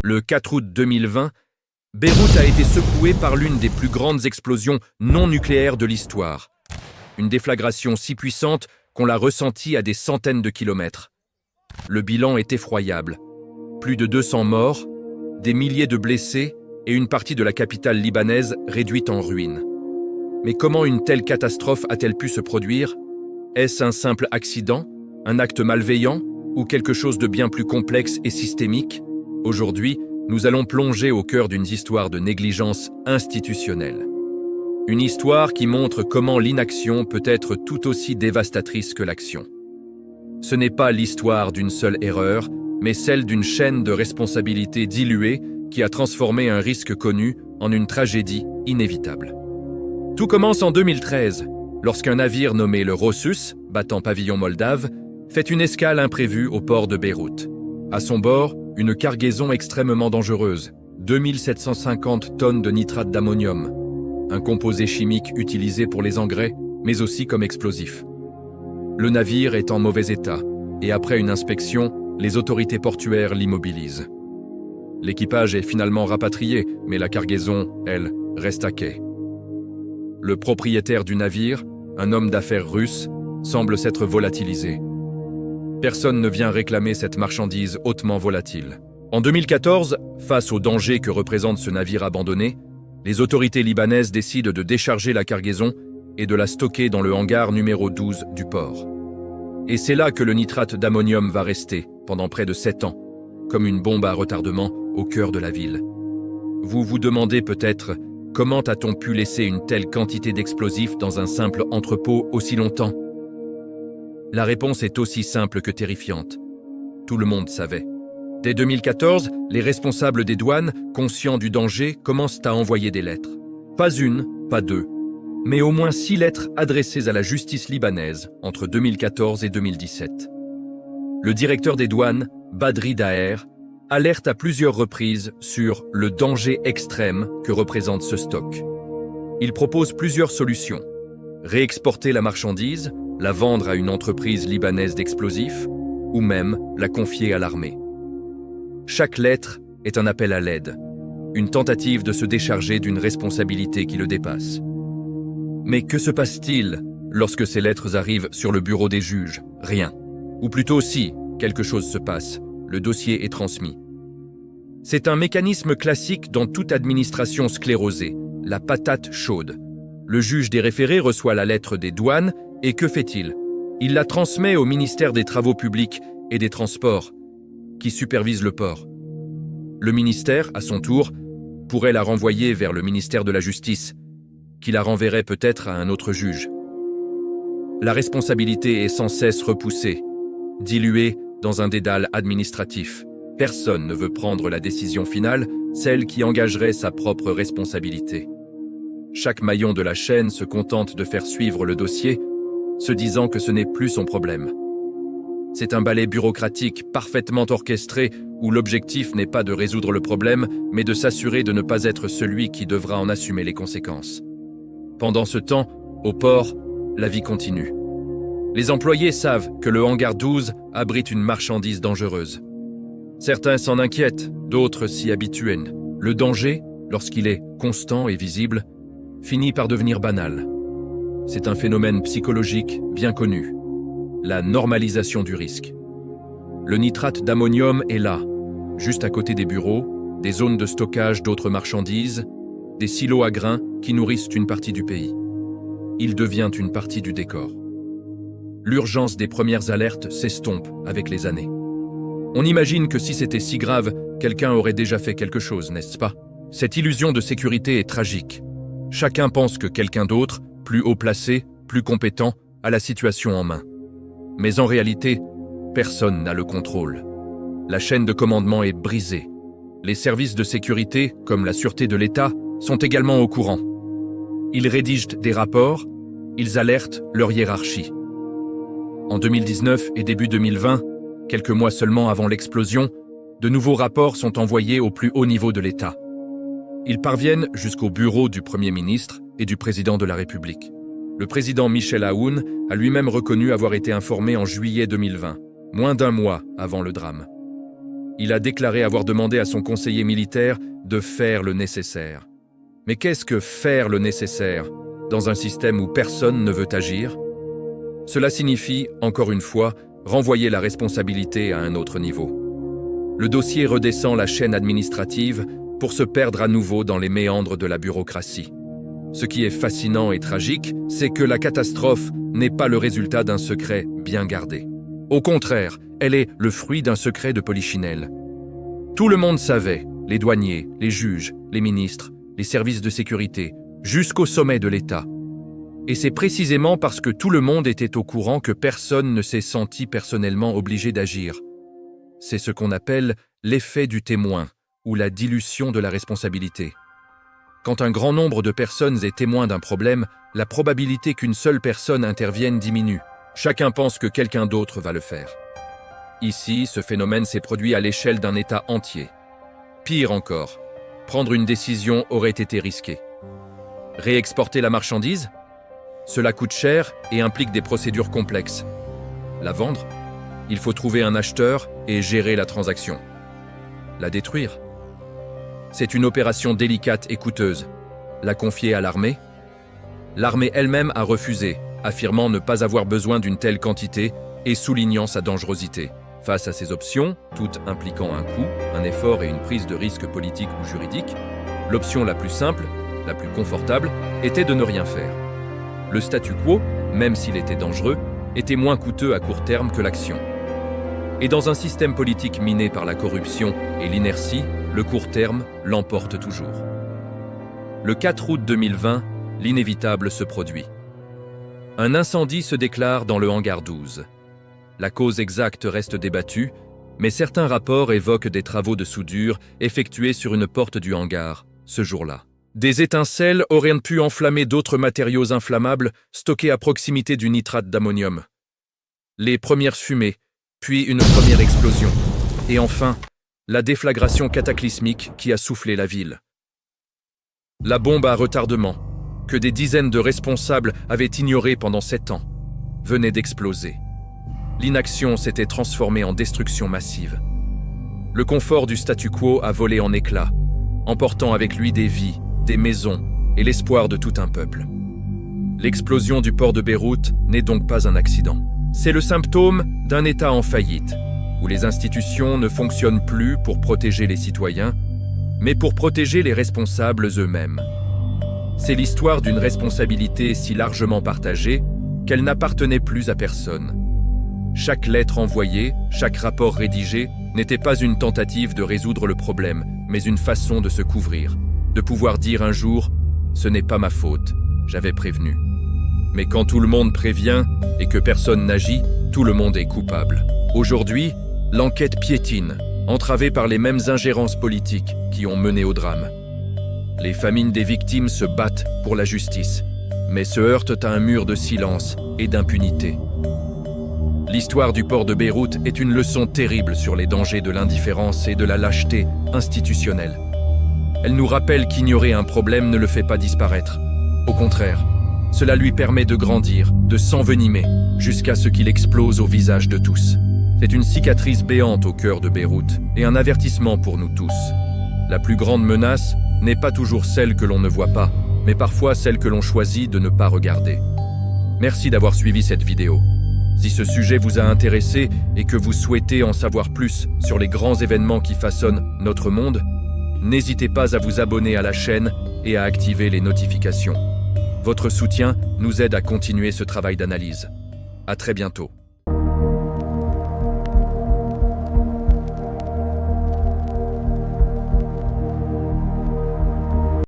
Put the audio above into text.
Le 4 août 2020, Beyrouth a été secouée par l'une des plus grandes explosions non nucléaires de l'histoire. Une déflagration si puissante qu'on l'a ressentie à des centaines de kilomètres. Le bilan est effroyable. Plus de 200 morts, des milliers de blessés et une partie de la capitale libanaise réduite en ruines. Mais comment une telle catastrophe a-t-elle pu se produire? Est-ce un simple accident, un acte malveillant ou quelque chose de bien plus complexe et systémique? Aujourd'hui, nous allons plonger au cœur d'une histoire de négligence institutionnelle. Une histoire qui montre comment l'inaction peut être tout aussi dévastatrice que l'action. Ce n'est pas l'histoire d'une seule erreur, mais celle d'une chaîne de responsabilités diluées qui a transformé un risque connu en une tragédie inévitable. Tout commence en 2013, lorsqu'un navire nommé le Rosus, battant pavillon moldave, fait une escale imprévue au port de Beyrouth. À son bord, une cargaison extrêmement dangereuse, 2750 tonnes de nitrate d'ammonium, un composé chimique utilisé pour les engrais, mais aussi comme explosif. Le navire est en mauvais état, et après une inspection, les autorités portuaires l'immobilisent. L'équipage est finalement rapatrié, mais la cargaison, elle, reste à quai. Le propriétaire du navire, un homme d'affaires russe, semble s'être volatilisé. Personne ne vient réclamer cette marchandise hautement volatile. En 2014, face au danger que représente ce navire abandonné, les autorités libanaises décident de décharger la cargaison et de la stocker dans le hangar numéro 12 du port. Et c'est là que le nitrate d'ammonium va rester, pendant près de 7 ans, comme une bombe à retardement au cœur de la ville. Vous vous demandez peut-être comment a-t-on pu laisser une telle quantité d'explosifs dans un simple entrepôt aussi longtemps? La réponse est aussi simple que terrifiante. Tout le monde savait. Dès 2014, les responsables des douanes, conscients du danger, commencent à envoyer des lettres. Pas une, pas deux, mais au moins 6 lettres adressées à la justice libanaise entre 2014 et 2017. Le directeur des douanes, Badri Daher, alerte à plusieurs reprises sur le danger extrême que représente ce stock. Il propose plusieurs solutions. Réexporter la marchandise, la vendre à une entreprise libanaise d'explosifs, ou même la confier à l'armée. Chaque lettre est un appel à l'aide, une tentative de se décharger d'une responsabilité qui le dépasse. Mais que se passe-t-il lorsque ces lettres arrivent sur le bureau des juges? Rien. Ou plutôt si, quelque chose se passe, le dossier est transmis. C'est un mécanisme classique dans toute administration sclérosée, la patate chaude. Le juge des référés reçoit la lettre des douanes et que fait-il? Il la transmet au ministère des Travaux publics et des Transports, qui supervise le port. Le ministère, à son tour, pourrait la renvoyer vers le ministère de la Justice, qui la renverrait peut-être à un autre juge. La responsabilité est sans cesse repoussée, diluée dans un dédale administratif. Personne ne veut prendre la décision finale, celle qui engagerait sa propre responsabilité. Chaque maillon de la chaîne se contente de faire suivre le dossier, se disant que ce n'est plus son problème. C'est un ballet bureaucratique parfaitement orchestré où l'objectif n'est pas de résoudre le problème, mais de s'assurer de ne pas être celui qui devra en assumer les conséquences. Pendant ce temps, au port, la vie continue. Les employés savent que le hangar 12 abrite une marchandise dangereuse. Certains s'en inquiètent, d'autres s'y habituent. Le danger, lorsqu'il est constant et visible, finit par devenir banal. C'est un phénomène psychologique bien connu, la normalisation du risque. Le nitrate d'ammonium est là, juste à côté des bureaux, des zones de stockage d'autres marchandises, des silos à grains qui nourrissent une partie du pays. Il devient une partie du décor. L'urgence des premières alertes s'estompe avec les années. On imagine que si c'était si grave, quelqu'un aurait déjà fait quelque chose, n'est-ce pas? Cette illusion de sécurité est tragique. Chacun pense que quelqu'un d'autre, plus haut placé, plus compétent, a la situation en main. Mais en réalité, personne n'a le contrôle. La chaîne de commandement est brisée. Les services de sécurité, comme la sûreté de l'État, sont également au courant. Ils rédigent des rapports, ils alertent leur hiérarchie. En 2019 et début 2020, quelques mois seulement avant l'explosion, de nouveaux rapports sont envoyés au plus haut niveau de l'État. Ils parviennent jusqu'au bureau du Premier ministre et du Président de la République. Le président Michel Aoun a lui-même reconnu avoir été informé en juillet 2020, moins d'un mois avant le drame. Il a déclaré avoir demandé à son conseiller militaire de faire le nécessaire. Mais qu'est-ce que faire le nécessaire dans un système où personne ne veut agir? Cela signifie, encore une fois, renvoyer la responsabilité à un autre niveau. Le dossier redescend la chaîne administrative pour se perdre à nouveau dans les méandres de la bureaucratie. Ce qui est fascinant et tragique, c'est que la catastrophe n'est pas le résultat d'un secret bien gardé. Au contraire, elle est le fruit d'un secret de polichinelle. Tout le monde savait, les douaniers, les juges, les ministres, les services de sécurité, jusqu'au sommet de l'État. Et c'est précisément parce que tout le monde était au courant que personne ne s'est senti personnellement obligé d'agir. C'est ce qu'on appelle l'effet du témoin, ou la dilution de la responsabilité. Quand un grand nombre de personnes est témoin d'un problème, la probabilité qu'une seule personne intervienne diminue. Chacun pense que quelqu'un d'autre va le faire. Ici, ce phénomène s'est produit à l'échelle d'un État entier. Pire encore, prendre une décision aurait été risqué. Réexporter la marchandise? Cela coûte cher et implique des procédures complexes. La vendre? Il faut trouver un acheteur et gérer la transaction. La détruire? C'est une opération délicate et coûteuse. La confier à l'armée? L'armée elle-même a refusé, affirmant ne pas avoir besoin d'une telle quantité et soulignant sa dangerosité. Face à ces options, toutes impliquant un coût, un effort et une prise de risque politique ou juridique, l'option la plus simple, la plus confortable, était de ne rien faire. Le statu quo, même s'il était dangereux, était moins coûteux à court terme que l'action. Et dans un système politique miné par la corruption et l'inertie, le court terme l'emporte toujours. Le 4 août 2020, l'inévitable se produit. Un incendie se déclare dans le hangar 12. La cause exacte reste débattue, mais certains rapports évoquent des travaux de soudure effectués sur une porte du hangar, ce jour-là. Des étincelles auraient pu enflammer d'autres matériaux inflammables stockés à proximité du nitrate d'ammonium. Les premières fumées, puis une première explosion, et enfin, la déflagration cataclysmique qui a soufflé la ville. La bombe à retardement, que des dizaines de responsables avaient ignorée pendant 7 ans, venait d'exploser. L'inaction s'était transformée en destruction massive. Le confort du statu quo a volé en éclats, emportant avec lui des vies, des maisons et l'espoir de tout un peuple. L'explosion du port de Beyrouth n'est donc pas un accident. C'est le symptôme d'un État en faillite, où les institutions ne fonctionnent plus pour protéger les citoyens, mais pour protéger les responsables eux-mêmes. C'est l'histoire d'une responsabilité si largement partagée qu'elle n'appartenait plus à personne. Chaque lettre envoyée, chaque rapport rédigé n'était pas une tentative de résoudre le problème, mais une façon de se couvrir, de pouvoir dire un jour « ce n'est pas ma faute, j'avais prévenu ». Mais quand tout le monde prévient et que personne n'agit, tout le monde est coupable. Aujourd'hui, l'enquête piétine, entravée par les mêmes ingérences politiques qui ont mené au drame. Les familles des victimes se battent pour la justice, mais se heurtent à un mur de silence et d'impunité. L'histoire du port de Beyrouth est une leçon terrible sur les dangers de l'indifférence et de la lâcheté institutionnelle. Elle nous rappelle qu'ignorer un problème ne le fait pas disparaître. Au contraire, cela lui permet de grandir, de s'envenimer, jusqu'à ce qu'il explose au visage de tous. C'est une cicatrice béante au cœur de Beyrouth et un avertissement pour nous tous. La plus grande menace n'est pas toujours celle que l'on ne voit pas, mais parfois celle que l'on choisit de ne pas regarder. Merci d'avoir suivi cette vidéo. Si ce sujet vous a intéressé et que vous souhaitez en savoir plus sur les grands événements qui façonnent notre monde, n'hésitez pas à vous abonner à la chaîne et à activer les notifications. Votre soutien nous aide à continuer ce travail d'analyse. À très bientôt.